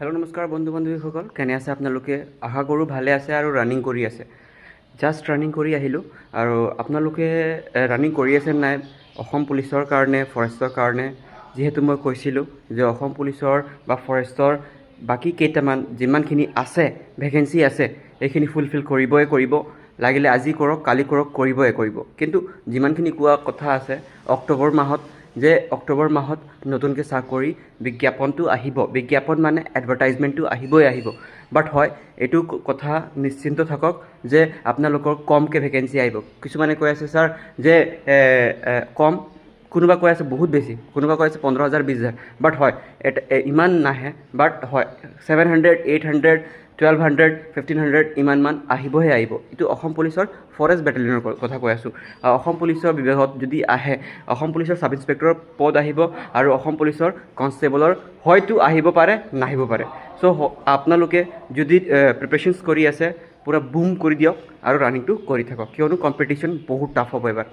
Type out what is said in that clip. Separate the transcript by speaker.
Speaker 1: Hello' নমস্কাৰ বন্ধু বান্ধৱীসকল, কেনে আছে আপোনালোকে? আশা কৰোঁ ভালে আছে আৰু ৰানিং কৰি আছে। জাষ্ট ৰানিং কৰি আহিলোঁ আৰু আপোনালোকে ৰানিং কৰি আছে নাই অসম পুলিচৰ কাৰণে, ফৰেষ্টৰ কাৰণে? যিহেতু মই কৈছিলোঁ যে অসম পুলিচৰ বা ফৰেষ্টৰ বাকী কেইটামান যিমানখিনি আছে ভেকেঞ্চি আছে এইখিনি ফুলফিল কৰিবই কৰিব। লাগিলে আজি কৰক, কালি কৰক, কৰিবই কৰিব। কিন্তু যিমানখিনি কোৱা কথা আছে অক্টোবৰ মাহত নতুনকৈ চাকৰি বিজ্ঞাপনটো আহিব। বিজ্ঞাপন মানে এডভাৰটাইজমেণ্টটো আহিব। বাট হয়, এইটো কথা নিশ্চিন্ত থাকক যে আপোনালোকৰ কমকৈ ভেকেঞ্চি আহিব। কিছুমানে কৈ আছে ছাৰ যে কম, কোনোবা কৈ আছে বহুত বেছি, কোনোবা কৈ আছে 15,000 20,000। বাট হয়, ইমান নাহে। বাট হয় 700 800 1200 1500 ইমানমান আহিবহে আহিব। এইটো অসম পুলিচৰ ফৰেষ্ট বেটেলিয়নৰ কথা কৈ আছোঁ। অসম পুলিচৰ বিভাগত যদি আহে, অসম পুলিচৰ ছাব ইন্সপেক্টৰৰ পদ আহিব আৰু অসম পুলিচৰ কনষ্টেবলৰ হয়তো আহিব পাৰে, নাহিব পাৰে। চ' আপোনালোকে যদি প্ৰিপাৰেশ্যনছ কৰি আছে, পূৰা বুম কৰি দিয়ক আৰু ৰানিংটো কৰি থাকক, কিয়নো কম্পিটিশ্যন বহুত টাফ হ'ব এবাৰ।